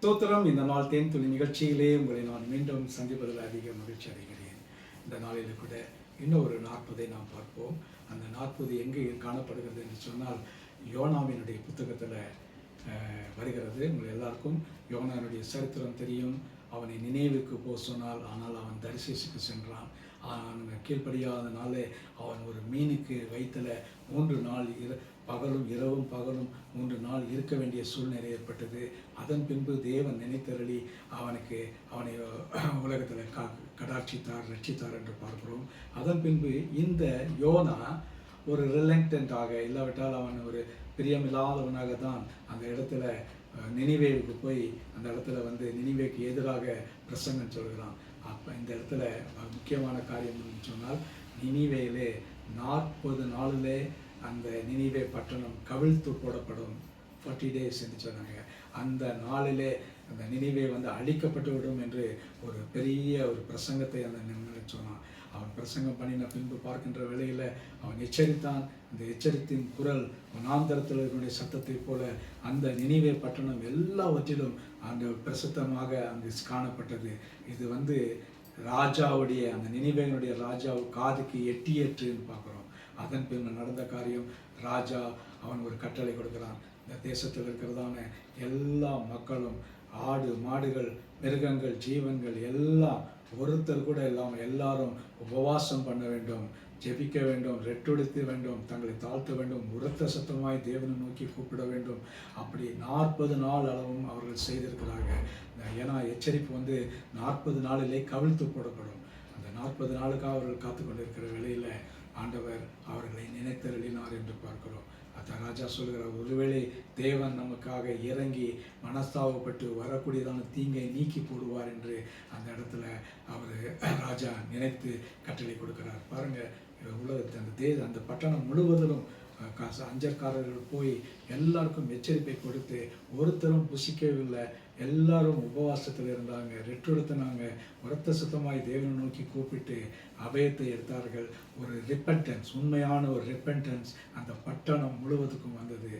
ஸ்தோத்திரம். இந்த நாள் தேன்துளி நிகழ்ச்சியிலே உங்களை நான் மீண்டும் சந்திப்பதில் அதிக மகிழ்ச்சி அடைகிறேன். இந்த நாளில் கூட இன்னும் ஒரு 40 நாம் பார்ப்போம். அந்த 40 எங்கே காணப்படுகிறது என்று சொன்னால் யோனாவினுடைய புத்தகத்தில் வருகிறது. உங்கள் எல்லாருக்கும் யோனாவினுடைய சரித்திரம் தெரியும். அவனை நினைவுக்கு போக சொன்னால், ஆனால் அவன் தரிசிசுக்கு சென்றான். அவன் கீழ்ப்படியாதனாலே அவன் ஒரு மீனுக்கு வயிற்றில் 3 நாள் பகலும் இரவும் பகலும் 3 நாள் இருக்க வேண்டிய சூழ்நிலை ஏற்பட்டது. அதன் பின்பு தேவன் நினைத்தருளி அவனை உலகத்தில் கடாட்சித்தார், ரட்சித்தார் என்று பார்க்கிறோம். அதன் பின்பு இந்த யோனா ஒரு ரிலக்டண்டாக, இல்லாவிட்டால் அவன் ஒரு பிரியமில்லாதவனாக தான் அந்த இடத்துல நினிவேவுக்கு போய் அந்த இடத்துல நினிவேக்கு எதிராக பிரசங்கம் சொல்கிறான். அப்போ இந்த இடத்துல முக்கியமான காரியம் சொன்னால், நினிவேயிலே 40 நாளிலே அந்த நினிவே பட்டணம் கவிழ்த்து போடப்படும். 40 days என்று சொன்னாங்க. அந்த நாளிலே அந்த நினிவே அழிக்கப்பட்டு விடும் என்று ஒரு பெரிய ஒரு பிரசங்கத்தை அந்த சொன்னான். அவன் பிரசங்கம் பண்ணின பின்பு பார்க்கின்ற வேளையில் அவன் எச்சரித்தான். அந்த எச்சரித்தின் குரல் வனாந்தரத்தில் இருக்கக்கூடிய சத்தத்தை போல அந்த நினிவே பட்டணம் எல்லாவற்றிலும் அந்த பிரசித்தமாக அங்கு காணப்பட்டது. இது ராஜாவுடைய, அந்த நினிவேனுடைய ராஜாவு காதுக்கு எட்டியற்றுன்னு பார்க்குறோம். அதன் பின் நடந்த காரியம், ராஜா அவன் ஒரு கட்டளை கொடுக்கிறான். இந்த தேசத்தில் இருக்கிறதான எல்லா மக்களும், ஆடு மாடுகள், மிருகங்கள், ஜீவன்கள் எல்லாம் ஒருத்தர் கூட இல்லாமல் எல்லாரும் உபவாசம் பண்ண வேண்டும், ஜெபிக்க வேண்டும், ரெட்டொடுத்த வேண்டும், தங்களை தாழ்த்த வேண்டும், உரத்த சத்தமாய் தேவனை நோக்கி கூப்பிட வேண்டும். அப்படி 40 நாள் அளவும் அவர்கள் செய்திருக்கிறார்கள். ஏன்னா எச்சரிப்பு 40 நாளிலே கவிழ்த்து போடப்படும். அந்த 40 நாளுக்காக அவர்கள் காத்து கொண்டிருக்கிற வேளையில் ஆண்டவர் அவர்களை நினைத்தருளினார் என்று பார்க்கிறோம். அந்த ராஜா சொல்கிறார், ஒருவேளை தேவன் நமக்காக இறங்கி மனஸ்தாபப்பட்டு வரக்கூடியதான தீங்கை நீக்கி போடுவார் என்று அந்த இடத்துல அவர் ராஜா நினைத்து கட்டளை கொடுக்கிறார். பாருங்கள், உலகத்தை அந்த பட்டணம் முழுவதிலும் அஞ்சற்காரர்கள் போய் எல்லாருக்கும் எச்சரிப்பை கொடுத்து ஒருத்தரும் புசிக்கவில்லை. எல்லாரும் உபவாசத்தில் இருந்தாங்க, ரெட்டெடுத்தினாங்க, உரத்த சுத்தமாய் தேவனை நோக்கி கூப்பிட்டு அபயத்தை எடுத்தார்கள். ஒரு ரிப்பென்டன்ஸ், உண்மையான ஒரு ரிப்பென்டன்ஸ் அந்த பட்டணம் முழுவதுக்கும் வந்தது.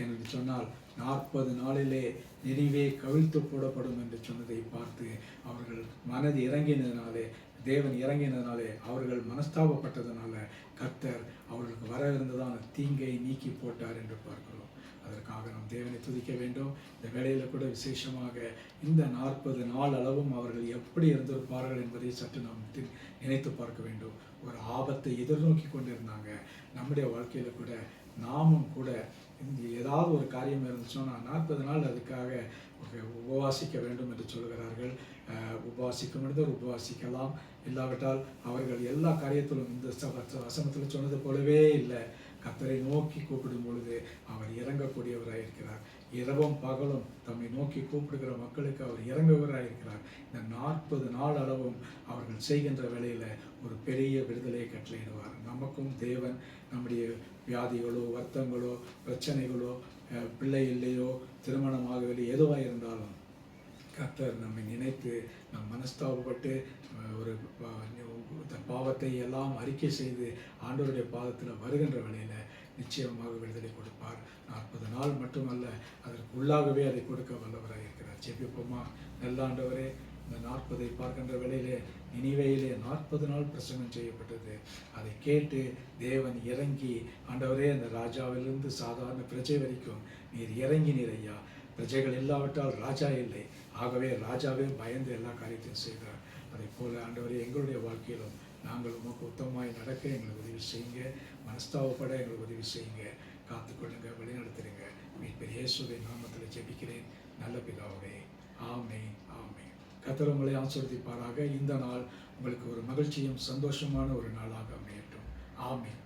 என்று சொன்னால் 40 நாளிலே நினிவே கவிழ்த்து போடப்படும் என்று சொன்னதை பார்த்து அவர்கள் மனது இறங்கினதினாலே, தேவன் இறங்கினதினாலே, அவர்கள் மனஸ்தாபப்பட்டதனால கர்த்தர் அவர்களுக்கு வர இருந்ததான தீங்கை நீக்கி போட்டார் என்று பார்க்கிறோம். அதற்காக நாம் தேவனை துதிக்க வேண்டும். இந்த வேளையில் கூட விசேஷமாக இந்த 40 நாள் அளவும் அவர்கள் எப்படி இருந்திருப்பார்கள் என்பதை சற்று நாம் நினைத்து பார்க்க வேண்டும். ஒரு ஆபத்தை எதிர்நோக்கி கொண்டிருந்தாங்க. நம்முடைய வாழ்க்கையில் கூட நாமும் கூட ஏதாவது ஒரு காரியம் இருந்துச்சோன்னா 40 நாள் அதுக்காக உபவாசிக்க வேண்டும் என்று சொல்கிறார்கள். உபவாசிக்க முடிந்தவர் உபவாசிக்கலாம், இல்லாவிட்டால் அவர்கள் எல்லா காரியத்திலும் இந்த வசனத்தில் சொன்னது போலவே இல்லை. கர்த்தரை நோக்கி கூப்பிடும் பொழுது அவர் இறங்கக்கூடியவராக இருக்கிறார். இரவும் பகலும் தம்மை நோக்கி கூப்பிடுகிற மக்களுக்கு அவர் இறங்குவராக இருக்கிறார். இந்த 40 நாள் அளவும் அவர்கள் செய்கின்ற வேளையில் ஒரு பெரிய விடுதலையை கட்டளையிடுவார். நமக்கும் தேவன் நம்முடைய வியாதிகளோ, வருத்தங்களோ, பிரச்சனைகளோ, பிள்ளை இல்லையோ, திருமணமாகவில்லை, எதுவாக இருந்தாலும் கர்த்தர் நம்மை நினைத்து நம் மனஸ்தாபப்பட்டு ஒரு பாவத்தை எல்லாம் அறிக்கை செய்து ஆண்டவருடைய பாதத்தில் வருகின்ற வேளையில் நிச்சயமாக விடுதலை கொடுப்பார். 40 நாள் மட்டுமல்ல, அதற்கு உள்ளாகவே அதை கொடுக்க வல்லவராக இருக்கிறார். ஜெபிப்போமா? நல்ல ஆண்டவரே, இந்த 40 பார்க்கின்ற வேளையிலே நினிவேயிலே 40 நாள் பிரசங்கம் செய்யப்பட்டது. அதை கேட்டு தேவன் இறங்கி, ஆண்டவரே, அந்த ராஜாவிலிருந்து சாதாரண பிரஜை வரைக்கும் நீர் இறங்கினீர் ஐயா. பிரஜைகள் இல்லாவிட்டால் ராஜா இல்லை. ஆகவே ராஜாவே பயந்து எல்லா காரியத்தையும் செய்தார். அதை போல ஆண்டவரே, எங்களுடைய வாழ்க்கையிலும் நாங்கள் உமக்கு உத்தமமாய் நடக்க எங்களுக்கு உதவி செய்யுங்க. மனஸ்தாபப்பட எங்களுக்கு உதவி செய்யுங்க. காத்துக்கொள்ளுங்க, வழிநடத்துறீங்க. மீட்பர் இயேசுவின் நாமத்தில் ஜெபிக்கிறேன் நல்ல பிதாவே. ஆமென், ஆமென். கர்த்தர் உங்களை ஆசீர்வதிப்பாராக. இந்த நாள் உங்களுக்கு ஒரு மகிழ்ச்சியும் சந்தோஷமான ஒரு நாளாக அமையட்டும். ஆமென்.